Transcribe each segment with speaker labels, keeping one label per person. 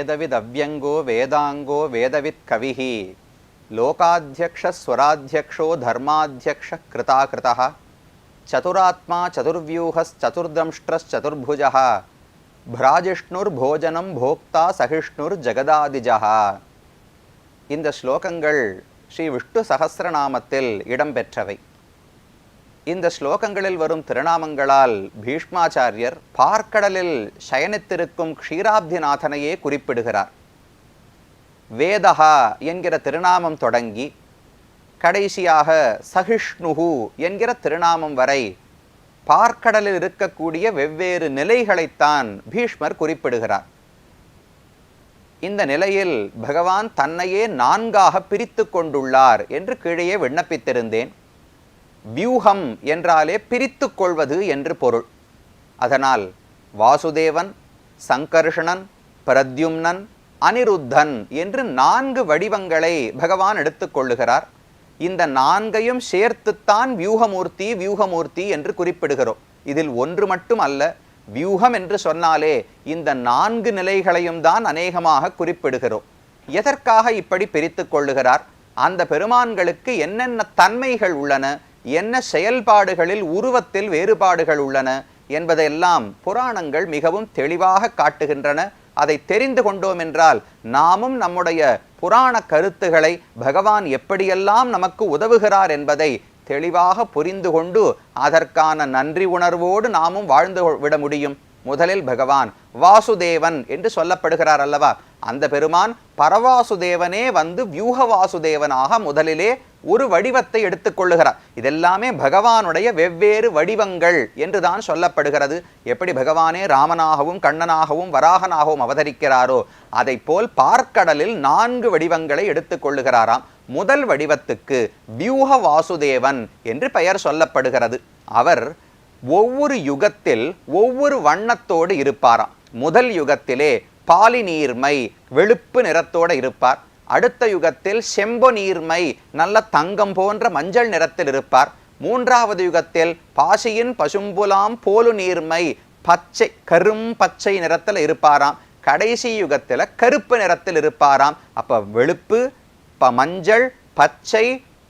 Speaker 1: வேதவிதவ்யங்கோ வேதாங்கோ வேதவித் கவிஹி லோகாத்யக்ஷ ஸ்வராத்யக்ஷோ தர்மாத்யக்ஷ கிருதாகிருதः சதுராத்மா சதுர்வியூஹஸ்சதுர்தம்ஷ்ட்ரஸ்சதுர்புஜः பிராஜிஷ்ணுர் போஜனம் போக்தா சகிஷ்ணுர் ஜெகதாதிஜः. இந்த ஸ்லோகங்கள் ஸ்ரீ விஷ்ணு சஹஸ்ரநாமத்தில் இடம்பெற்றவை. இந்த ஸ்லோகங்களில் வரும் திருநாமங்களால் பீஷ்மாச்சாரியர் பார்க்கடலில் சயனித்திருக்கும் க்ஷீராப்திநாதனையே குறிப்பிடுகிறார். வேதஹா என்கிற திருநாமம் தொடங்கி கடைசியாக சகிஷ்ணுஹு என்கிற திருநாமம் வரை பார்க்கடலில் இருக்கக்கூடிய வெவ்வேறு நிலைகளைத்தான் பீஷ்மர் குறிப்பிடுகிறார். இந்த நிலையில் பகவான் தன்னையே 4ஆக பிரித்து கொண்டுள்ளார் என்று கீழே விண்ணப்பித்திருந்தேன். வியூகம் என்றாலே பிரித்து கொள்வது என்று பொருள். அதனால் வாசுதேவன், சங்கர்ஷணன், பிரத்யும்னன், அனிருத்தன் என்று 4 வடிவங்களை பகவான் எடுத்துக்கொள்ளுகிறார். இந்த 4ஐயும் சேர்த்துத்தான் வியூகமூர்த்தி வியூகமூர்த்தி என்று குறிப்பிடுகிறோம். இதில் ஒன்று மட்டும் அல்ல, வியூகம் என்று சொன்னாலே இந்த 4 நிலைகளையும் தான் அநேகமாக குறிப்பிடுகிறோம். எதற்காக இப்படி பிரித்து கொள்ளுகிறார்? அந்த பெருமான்களுக்கு என்னென்ன தன்மைகள் உள்ளன, என்ன செயல்பாடுகளில் உருவத்தில் வேறுபாடுகள் உள்ளன என்பதையெல்லாம் புராணங்கள் மிகவும் தெளிவாக காட்டுகின்றன. அதை தெரிந்து கொண்டோம் என்றால் நாமும் நம்முடைய புராண கருத்துக்களை பகவான் எப்படியெல்லாம் நமக்கு உதவுகிறார் என்பதை தெளிவாக புரிந்து கொண்டு அதற்கான நன்றி உணர்வோடு நாமும் வாழ்ந்து விட முடியும். முதலில் பகவான் வாசுதேவன் என்று சொல்லப்படுகிறார் அல்லவா? அந்த பெருமான் பரவாசுதேவனே வந்து வியூக வாசுதேவனாக முதலிலே ஒரு வடிவத்தை எடுத்துக்கொள்ளுகிறார். இதெல்லாமே பகவானுடைய வெவ்வேறு வடிவங்கள் என்றுதான் சொல்லப்படுகிறது. எப்படி பகவானே ராமனாகவும் கண்ணனாகவும் வராகனாகவும் அவதரிக்கிறாரோ அதை போல் பார்க்கடலில் 4 வடிவங்களை எடுத்துக்கொள்ளுகிறாராம். முதல் வடிவத்துக்கு வியூக வாசுதேவன் என்று பெயர் சொல்லப்படுகிறது. அவர் ஒவ்வொரு யுகத்தில் ஒவ்வொரு வண்ணத்தோடு இருப்பாராம். முதல் யுகத்திலே பாலி நீர்மை வெளுப்பு நிறத்தோடு இருப்பார். அடுத்த யுகத்தில் செம்பொ நீர்மை நல்ல தங்கம் போன்ற மஞ்சள் நிறத்தில் இருப்பார். 3வது யுகத்தில் பாசியின் பசும்புலாம் போலு நீர்மை பச்சை கரும் பச்சை நிறத்தில் இருப்பாராம். கடைசி யுகத்தில் கருப்பு நிறத்தில் இருப்பாராம். அப்ப வெளுப்பு, மஞ்சள், பச்சை,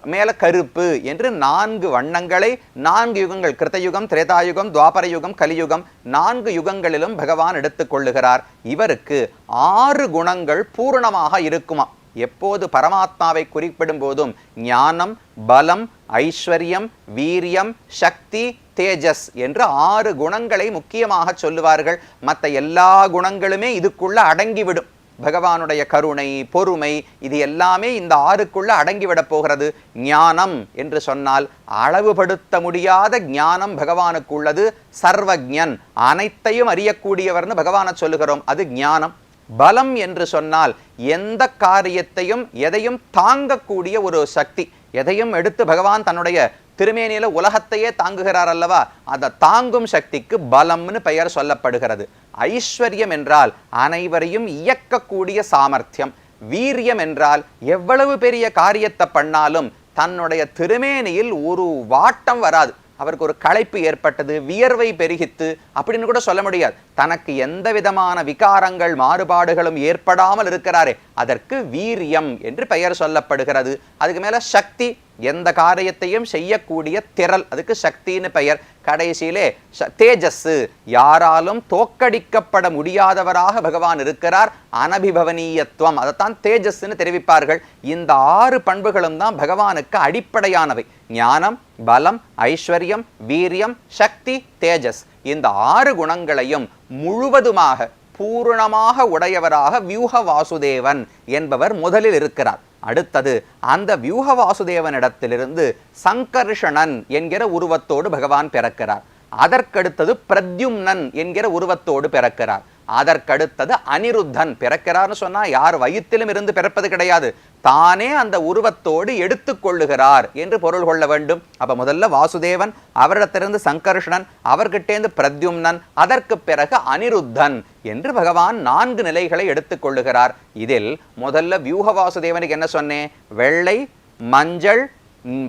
Speaker 1: மேல கருப்பு என்று 4 வண்ணங்களை 4 யுகங்கள், கிருத்தயுகம், திரேதாயுகம், துவாபர யுகம், கலியுகம் 4 யுகங்களிலும் பகவான் எடுத்துக்கொள்ளுகிறார். இவருக்கு 6 குணங்கள் பூரணமாக இருக்குமா. எப்போது பரமாத்மாவை குறிப்பிடும் போதும் ஞானம், பலம், ஐஸ்வர்யம், வீரியம், சக்தி, தேஜஸ் என்று 6 குணங்களை முக்கியமாக சொல்லுவார்கள். மற்ற எல்லா குணங்களுமே இதுக்குள்ள அடங்கிவிடும். பகவானுடைய கருணை, பொறுமை, இது எல்லாமே இந்த 6க்குள்ள அடங்கிவிடப் போகிறது. ஞானம் என்று சொன்னால் அளவுபடுத்த முடியாத ஞானம் பகவானுக்கு உள்ளது. சர்வஜன், அனைத்தையும் அறியக்கூடியவர்னு பகவானை சொல்லுகிறோம், அது ஞானம். பலம் என்று சொன்னால் எந்த காரியத்தையும் எதையும் தாங்கக்கூடிய ஒரு சக்தி. எதையும் எடுத்து பகவான் தன்னுடைய திருமேனியில உலகத்தையே தாங்குகிறார் அல்லவா, அதை தாங்கும் சக்திக்கு பலம்னு பெயர் சொல்லப்படுகிறது. ஐஸ்வர்யம் என்றால் அனைவரையும் இயக்கக்கூடிய சாமர்த்தியம். வீரியம் என்றால் எவ்வளவு பெரிய காரியத்தை பண்ணாலும் தன்னுடைய திருமேனியில் ஒரு வாட்டம் வராது. அவருக்கு ஒரு களைப்பு ஏற்பட்டது, வியர்வை பெருகித்து அப்படின்னு கூட சொல்ல முடியாது. தனக்கு எந்த விதமான விகாரங்கள் மாறுபாடுகளும் ஏற்படாமல் இருக்கிறாரே அதற்கு வீரியம் என்று பெயர் சொல்லப்படுகிறது. அதுக்கு மேல சக்தி, எந்த காரியத்தையும் செய்யக்கூடிய திறல், அதுக்கு சக்தின்னு பெயர். கடைசியிலே தேஜஸ், யாராலும் தோக்கடிக்கப்பட முடியாதவராக பகவான் இருக்கிறார். அனபிபவனீயத்துவம், அதைத்தான் தேஜஸ்ன்னு தெரிவிப்பார்கள். இந்த 6 பண்புகளும் தான் பகவானுக்கு அடிப்படையானவை. ஞானம், பலம், ஐஸ்வர்யம், வீரியம், சக்தி, தேஜஸ். இந்த 6 குணங்களையும் முழுவதுமாக பூரணமாக உடையவராக வியூக வாசுதேவன் என்பவர் முதலில் இருக்கிறார். அடுத்தது அந்த வியூக வாசுதேவனிடத்திலிருந்து சங்கர்ஷணன் என்கிற உருவத்தோடு பகவான் பிறக்கிறார். அதற்கடுத்தது பிரத்யும்னன் என்கிற உருவத்தோடு பிறக்கிறார். அதற்கடுத்தது அனிருத்தன் பிறக்கிறார்னு சொன்னா யார் வயிற்றிலும் இருந்து பிறப்பது கிடையாது, தானே அந்த உருவத்தோடு எடுத்துக்கொள்ளுகிறார் என்று பொருள் கொள்ள வேண்டும். அப்ப முதல்ல வாசுதேவன், அவரிடத்திலிருந்து சங்கர்ஷணன், அவர்கிட்டேந்து பிரத்யும்னன், அதற்கு பிறகு அனிருத்தன் என்று பகவான் 4 நிலைகளை எடுத்துக்கொள்ளுகிறார். இதில் முதல்ல வியூக வாசுதேவனுக்கு என்ன சொன்னேன்? வெள்ளை, மஞ்சள்,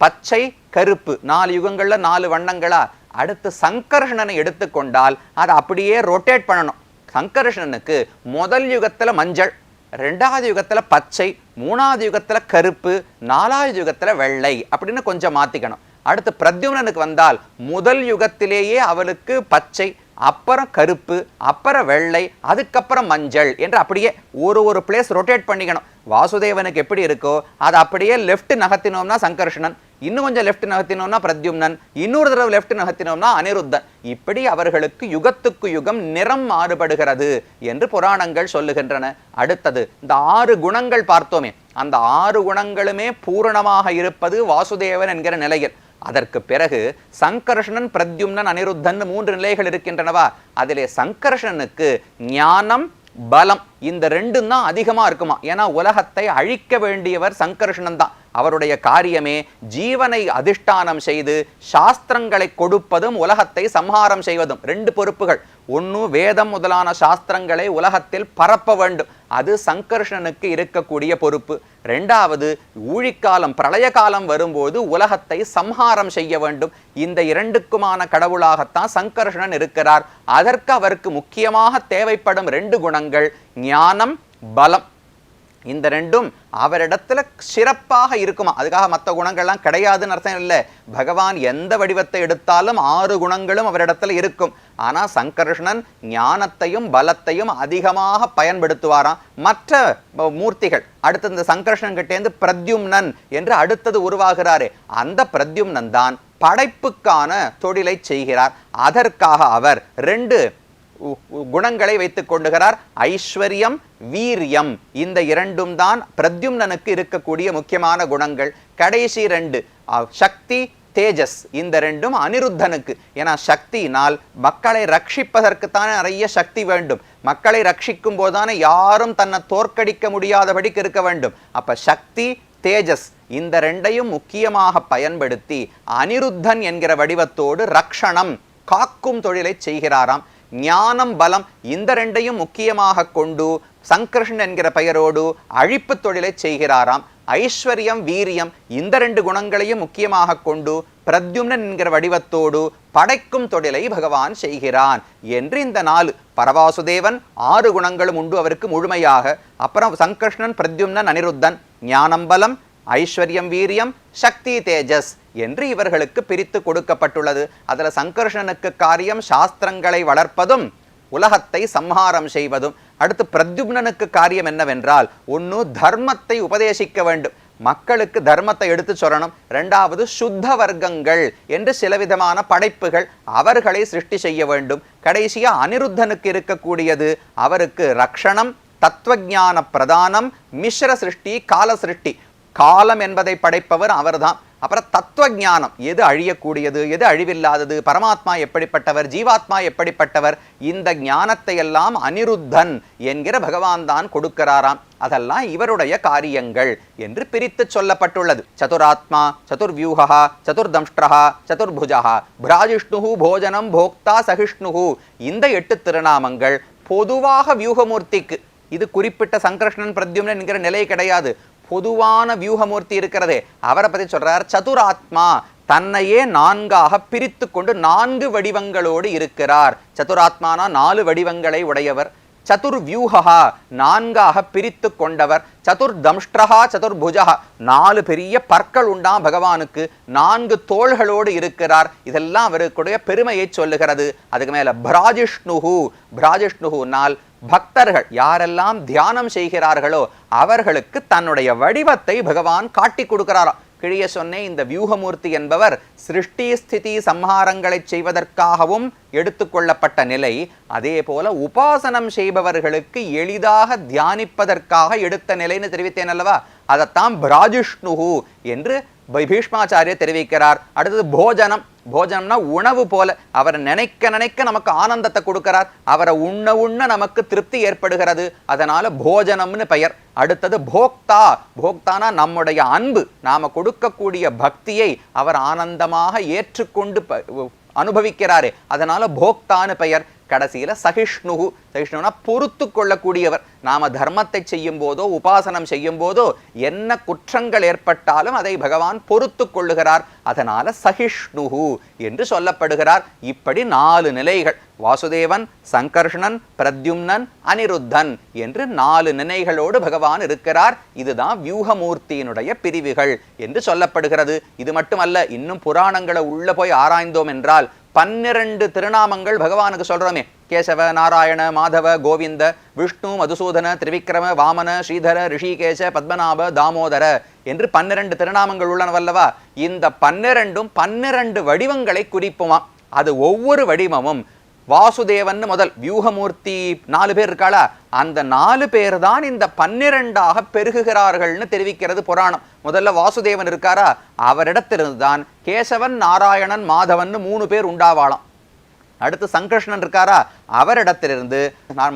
Speaker 1: பச்சை, கருப்பு, 4 யுகங்கள்ல 4 வண்ணங்களா. அடுத்து சங்கர்ஷணனை எடுத்துக்கொண்டால் அதை அப்படியே ரொட்டேட் பண்ணணும். சங்கர்ஷணனுக்கு முதல் யுகத்துல மஞ்சள், ரெண்டாவது யுகத்துல பச்சை, மூணாவது யுகத்துல கருப்பு, நாலாவது யுகத்துல வெள்ளை அப்படின்னு கொஞ்சம் மாத்திக்கணும். அடுத்து பிரத்யும்னனுக்கு வந்தால் முதல் யுகத்திலேயே அவளுக்கு பச்சை, அப்புறம் கருப்பு, அப்புறம் வெள்ளை, அதுக்கப்புறம் மஞ்சள் என்று அப்படியே ஒரு பிளேஸ் ரொட்டேட் பண்ணிக்கணும். வாசுதேவனுக்கு எப்படி இருக்கோ அது அப்படியே லெஃப்ட் நகர்த்தினோம்னா சங்கர்ஷணன், இன்னும் கொஞ்சம் லெஃப்ட் நகர்த்தினோம்னா பிரத்யும்னன், இன்னொரு தடவை லெஃப்ட் நகர்த்தினோம்னா அனிருத்தன். இப்படி அவர்களுக்கு யுகத்துக்கு யுகம் நிறம் மாறுபடுகிறது என்று புராணங்கள் சொல்லுகின்றன. அடுத்தது இந்த 6 குணங்கள் பார்த்தோமே, அந்த 6 குணங்களுமே பூரணமாக இருப்பது வாசுதேவன் என்கிற நிலையில். அதற்கு பிறகு சங்கர்ஷணன், பிரத்யும்னன், அனிருத்தன் 3 நிலைகள் இருக்கின்றனவா? அதிலே சங்கர்ஷணனுக்கு ஞானம், பலம் இந்த 2 தான் அதிகமா இருக்குமா. ஏன்னா உலகத்தை அழிக்க வேண்டியவர் சங்கர்ஷணன் தான். அவருடைய காரியமே ஜீவனை அதிஷ்டானம் செய்து சாஸ்திரங்களை கொடுப்பதும் உலகத்தை சம்ஹாரம் செய்வதும். 2 பொறுப்புகள். ஒன்று, வேதம் முதலான சாஸ்திரங்களை உலகத்தில் பரப்ப வேண்டும், அது சங்கர்ஷணனுக்கு இருக்கக்கூடிய பொறுப்பு. 2வது, ஊழிக்காலம் பிரளய காலம் வரும்போது உலகத்தை சம்ஹாரம் செய்ய வேண்டும். இந்த 2க்குமான கடவுளாகத்தான் சங்கர்ஷணன் இருக்கிறார். அதற்கு அவருக்கு முக்கியமாக தேவைப்படும் 2 குணங்கள் ஞானம், பலம். இந்த 2ம் அவரிடத்துல சிறப்பாக இருக்குமா. அதுக்காக மற்ற குணங்கள்லாம் கிடையாதுன்னு அர்த்தம் இல்லை. பகவான் எந்த வடிவத்தை எடுத்தாலும் 6 குணங்களும் அவரிடத்துல இருக்கும். ஆனா சங்கர்ஷணன் ஞானத்தையும் பலத்தையும் அதிகமாக பயன்படுத்துவாராம். மற்ற மூர்த்திகள் அடுத்து இந்த சங்கர்ஷணன் கிட்டேந்து பிரத்யும்னன் என்று அடுத்தது உருவாகிறாரே, அந்த பிரத்யும்னன் தான் படைப்புக்கான தொழிலை செய்கிறார். அதற்காக அவர் 2 குணங்களை வைத்துக் கொண்டுகிறார். ஐஸ்வர்யம், வீரியம் இந்த 2ம் தான் பிரத்யும்னனுக்கு இருக்கக்கூடிய முக்கியமான குணங்கள். கடைசி 2 சக்தி, தேஜஸ் இந்த 2ம் அனிருத்தனுக்கு. ஏன்னா சக்தியினால் மக்களை ரட்சிப்பதற்குத்தானே நிறைய சக்தி வேண்டும். மக்களை ரட்சிக்கும் போதுதானே யாரும் தன்னை தோற்கடிக்க முடியாதபடிக்கு இருக்க வேண்டும். அப்ப சக்தி, தேஜஸ் இந்த 2ஐயும் முக்கியமாக பயன்படுத்தி அனிருத்தன் என்கிற வடிவத்தோடு ரக்ஷணம், காக்கும் தொழிலை செய்கிறாராம். ஞானம், பலம் இந்த 2ஐயும் முக்கியமாக கொண்டு சங்கர்ஷன் என்கிற பெயரோடு அழிப்பு தொழிலை செய்கிறாராம். ஐஸ்வர்யம், வீரியம் இந்த 2 குணங்களையும் முக்கியமாக கொண்டு பிரத்யும்னன் என்கிற வடிவத்தோடு படைக்கும் தொழிலை பகவான் செய்கிறான் என்று இந்த 4 பரவாசுதேவன் 6 குணங்களும் உண்டு அவருக்கு முழுமையாக. அப்புறம் சங்கர்ஷணன், பிரத்யும்னன், அனிருத்தன் ஞானம், பலம், ஐஸ்வர்யம், வீரியம், சக்தி, தேஜஸ் என்று இவர்களுக்கு பிரித்து கொடுக்கப்பட்டுள்ளது. அதுல சங்கர்ஷணனுக்கு காரியம் சாஸ்திரங்களை வளர்ப்பதும் உலகத்தை சம்ஹாரம் செய்வதும். அடுத்து பிரத்யும்னனுக்கு காரியம் என்னவென்றால், ஒன்று தர்மத்தை உபதேசிக்க வேண்டும், மக்களுக்கு தர்மத்தை எடுத்து சொல்லணும். 2வது சுத்த வர்க்கங்கள் என்று சில விதமான படைப்புகள் அவர்களை சிருஷ்டி செய்ய வேண்டும். கடைசியா அனிருத்தனுக்கு இருக்கக்கூடியது அவருக்கு ரக்ஷணம், தத்துவஞான பிரதானம், மிஸ்ர சிருஷ்டி, கால சிருஷ்டி. காலம் என்பதை படைப்பவர் அவர்தான். அப்புறம் தத்துவ ஞானம், எது அழியக்கூடியது, எது அழிவில்லாதது, பரமாத்மா எப்படிப்பட்டவர், ஜீவாத்மா எப்படிப்பட்டவர், இந்த ஞானத்தை எல்லாம் அனிருத்தன் என்கிற பகவான் தான் கொடுக்கிறாராம். அதெல்லாம் இவருடைய காரியங்கள் என்று பிரித்து சொல்லப்பட்டுள்ளது. சதுராத்மா, சதுர்வியூஹா, சதுர்தம்ஷ்ட்ரஹா, சதுர்புஜஹா, பிராஜிஷ்ணுஹு, போஜனம், போக்தா, சகிஷ்ணுஹு இந்த 8 திருநாமங்கள் பொதுவாக வியூகமூர்த்திக்கு. இது குறிப்பிட்ட சங்கர்ஷணன், பிரத்யும்னன் என்கிற நிலை கிடையாது. பொதுவான வியூகமூர்த்தி இருக்கிறதே அவரை பத்தி சொல்றார். சதுராத்மா, தன்னையே 4ஆக பிரித்து கொண்டு 4 வடிவங்களோடு இருக்கிறார். சதுராத்மானா 4 வடிவங்களை உடையவர். சதுர்வியூஹா 4ஆக பிரித்து கொண்டவர். சதுர்தம்ஷ்ட்ரஹா, சதுர்புஜஹா 4 பெரிய பற்கள் உண்டாம் பகவானுக்கு, 4 தோள்களோடு இருக்கிறார். இதெல்லாம் அவருக்குடைய பெருமையை சொல்லுகிறது. அதுக்கு மேல பிராஜிஷ்ணுஹு, பிராஜிஷ்ணுஹுனால் பக்தர்கள் யாரெல்லாம் தியானம் செய்கிறார்களோ அவர்களுக்கு தன்னுடைய வடிவத்தை பகவான் காட்டி கொடுக்கிறாராம். கிழிய சொன்னே, இந்த வியூகமூர்த்தி என்பவர் சிருஷ்டி, ஸ்திதி, சம்ஹாரங்களை செய்வதற்காகவும் எடுத்துக்கொள்ளப்பட்ட நிலை. அதே போல உபாசனம் செய்பவர்களுக்கு எளிதாக தியானிப்பதற்காக எடுத்த நிலைன்னு தெரிவித்தேன் அல்லவா, அதைத்தான் பிராஜிஷ்ணுஹு என்று பீஷ்மாச்சாரியர் தெரிவிக்கிறார். அடுத்தது போஜனம். போஜனம்னா உணவு போல, அவரை நினைக்க நினைக்க நமக்கு ஆனந்தத்தை கொடுக்கிறார். அவரை உண்ண உண்ண நமக்கு திருப்தி ஏற்படுகிறது, அதனால போஜனம்னு பெயர். அடுத்தது போக்தா. போக்தானா நம்முடைய அன்பு, நாம கொடுக்கக்கூடிய பக்தியை அவர் ஆனந்தமாக ஏற்றுக்கொண்டு அனுபவிக்கிறாரே, அதனால போக்தான்னு பெயர். கடைசியில சகிஷ்ணுகு. சகிஷ்ணுனா பொறுத்து கொள்ளக்கூடியவர். நாம தர்மத்தை செய்யும் போதோ உபாசனம் செய்யும் போதோ என்ன குற்றங்கள் ஏற்பட்டாலும் அதை பகவான் பொறுத்து கொள்ளுகிறார். அதனால சகிஷ்ணுகு என்று சொல்லப்படுகிறார். இப்படி 4 நிலைகள், வாசுதேவன், சங்கர்ஷணன், பிரத்யும்னன், அனிருத்தன் என்று 4 நிலைகளோடு பகவான் இருக்கிறார். இதுதான் வியூகமூர்த்தியினுடைய பிரிவுகள் என்று சொல்லப்படுகிறது. இது மட்டுமல்ல, இன்னும் புராணங்களை உள்ள போய் ஆராய்ந்தோம் என்றால் 12 திருநாமங்கள் பகவானுக்கு சொல்றோமே. கேசவ, நாராயண, மாதவ, கோவிந்த, விஷ்ணு, மதுசூதன, திரிவிக்ரம, வாமன, ஸ்ரீதர, ரிஷிகேச, பத்மநாப, தாமோதர என்று 12 திருநாமங்கள் உள்ளனவல்லவா. இந்த 12ம் 12 வடிவங்களை குறிப்புமாம். அது ஒவ்வொரு வடிவமும் வாசுதேவன் முதல் வியூகமூர்த்தி 4 பேர் இருக்காளா, அந்த 4 பேர் தான் இந்த 12ஆக பெருகுகிறார்கள்னு தெரிவிக்கிறது புராணம். முதல்ல வாசுதேவன் இருக்காரா, அவரிடத்திலிருந்து தான் கேசவன், நாராயணன், மாதவன் 3 பேர் உண்டாவாளாம். அடுத்து சங்கர்ஷ்ணன் இருக்காரா, அவரிடத்திலிருந்து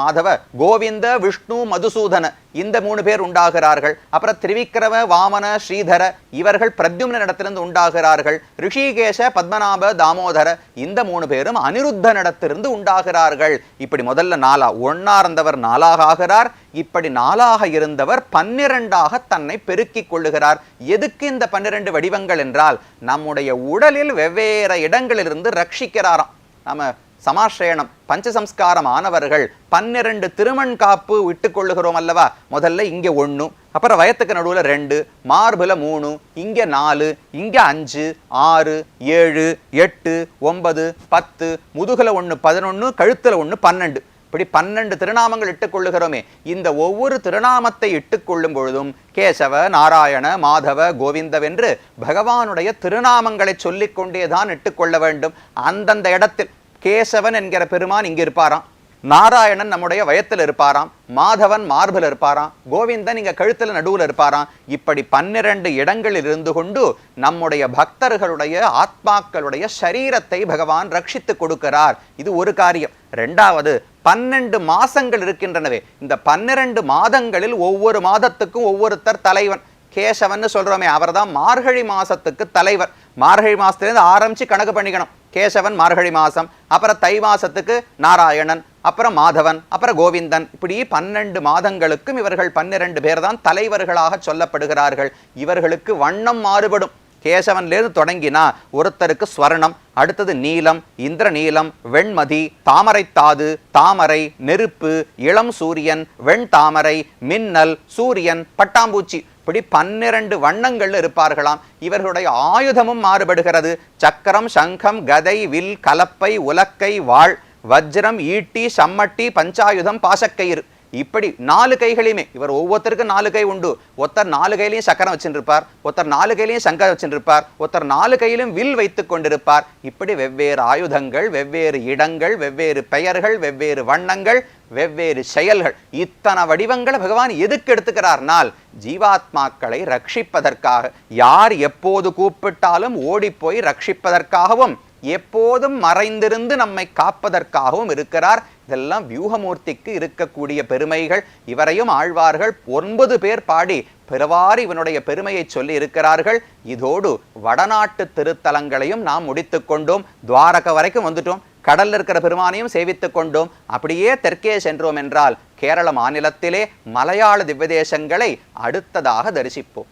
Speaker 1: மாதவ, கோவிந்த, விஷ்ணு, மதுசூதன இந்த 3 பேர் உண்டாகிறார்கள். அப்புறம் திரிவிக்ரம, வாமன, ஸ்ரீதர இவர்கள் பிரத்யும்ன இடத்திலிருந்து உண்டாகிறார்கள். ரிஷிகேஷ, பத்மநாப, தாமோதர இந்த 3 பேரும் அனிருத்தனிடத்திலிருந்து உண்டாகிறார்கள். இப்படி முதல்ல 4 ஒன்னா இருந்தவர் 4ஆக ஆகிறார். இப்படி 4ஆக இருந்தவர் 12ஆக தன்னை பெருக்கிக் கொள்ளுகிறார். எதுக்கு இந்த 12 வடிவங்கள் என்றால், நம்முடைய உடலில் வெவ்வேறு இடங்களிலிருந்து ரட்சிக்கிறாராம். நாம சமாஸ்ரயணம் பஞ்சசம்ஸ்காரம் ஆனவர்கள் 12 திருமண் காப்பு விட்டுக் கொள்ளுகிறோம் அல்லவா. முதல்ல இங்க 1, அப்புறம் வயத்துக்கு நடுவுல 2, மார்புல 3, இங்க 4, இங்க 5, 6, 7, 8, 9, 10, முதுகுல 1, 11, கழுத்துல 1, 12. இப்படி 12 திருநாமங்கள் இட்டுக் கொள்ளுகிறோமே. இந்த ஒவ்வொரு திருநாமத்தை இட்டுக் கொள்ளும் பொழுதும் கேசவ, நாராயண, மாதவ, கோவிந்தவென்று பகவானுடைய திருநாமங்களை சொல்லிக் கொண்டேதான் இட்டுக்கொள்ள வேண்டும். அந்தந்த இடத்தில் கேசவன் என்கிற பெருமான் இங்க இருப்பாராம், நாராயணன் நம்முடைய வயத்தில் இருப்பாராம், மாதவன் மார்பில் இருப்பாராம், கோவிந்தன் இங்க கழுத்துல நடுவுல இருப்பாராம். இப்படி 12 இடங்களில் இருந்து கொண்டு நம்முடைய பக்தர்களுடைய ஆத்மாக்களுடைய சரீரத்தை பகவான் ரட்சித்து கொடுக்கிறார். இது ஒரு காரியம். 2வது, 12 மாசங்கள் இருக்கின்றனவே. இந்த 12 மாதங்களில் ஒவ்வொரு மாதத்துக்கும் ஒவ்வொருத்தர் தலைவன். கேசவன் சொல்றோமே, அவர் தான் மார்கழி மாசத்துக்கு தலைவர். மார்கழி மாசத்திலிருந்து ஆரம்பிச்சு கணக்கு பண்ணிக்கணும். கேசவன் மார்கழி மாசம், அப்புறம் தை மாசத்துக்கு நாராயணன், அப்புறம் மாதவன், அப்புறம் கோவிந்தன். இப்படி 12 மாதங்களுக்கும் இவர்கள் 12 பேர் தான் தலைவர்களாக சொல்லப்படுகிறார்கள். இவர்களுக்கு வண்ணம் மாறுபடும். கேசவன்லேருந்து தொடங்கினா ஒருத்தருக்கு ஸ்வர்ணம், அடுத்தது நீலம், இந்திர நீலம், வெண்மதி, தாமரை தாது, தாமரை, நெருப்பு, இளம் சூரியன், வெண் தாமரை, மின்னல், சூரியன், பட்டாம்பூச்சி. இப்படி 12 வண்ணங்கள் இருப்பார்களாம். இவர்களுடைய ஆயுதமும் மாறுபடுகிறது. சக்கரம், சங்கம், கதை, வில், கலப்பை, உலக்கை, வாள், வஜ்ரம், ஈட்டி, சம்மட்டி, பஞ்சாயுதம், பாசக்கயிறு. இப்படி 4 கைகளையுமே இவர் ஒவ்வொருத்தருக்கும் 4 கை உண்டு. ஒருத்தர் 4 கையிலையும் சக்கரம் வச்சுருப்பார், ஒருத்தர் 4 கையிலையும் சங்கம் வச்சுருப்பார், ஒருத்தர் 4 கையிலும் வில் வைத்து கொண்டிருப்பார். இப்படி வெவ்வேறு ஆயுதங்கள், வெவ்வேறு இடங்கள், வெவ்வேறு பெயர்கள், வெவ்வேறு வண்ணங்கள், வெவ்வேறு செயல்கள். இத்தனை வடிவங்களை பகவான் எதுக்கு எடுத்துக்கிறார்னால், ஜீவாத்மாக்களை ரட்சிப்பதற்காக. யார் எப்போது கூப்பிட்டாலும் ஓடிப்போய் ரட்சிப்பதற்காகவும், எப்போதும் மறைந்திருந்து நம்மை காப்பதற்காகவும் இருக்கிறார். இதெல்லாம் வியூகமூர்த்திக்கு இருக்கக்கூடிய பெருமைகள். இவரையும் ஆழ்வார்கள் 9 பேர் பாடி பிறவாறு இவனுடைய பெருமையை சொல்லி இருக்கிறார்கள். இதோடு வடநாட்டு திருத்தலங்களையும் நாம் முடித்து கொண்டோம். துவாரக வரைக்கும் வந்துட்டோம். கடல்ல இருக்கிற பெருமானையும் சேவித்துக் கொண்டோம். அப்படியே தெற்கே சென்றோம் என்றால் கேரள மாநிலத்திலே மலையாள திவ்யதேசங்களை அடுத்ததாக தரிசிப்போம்.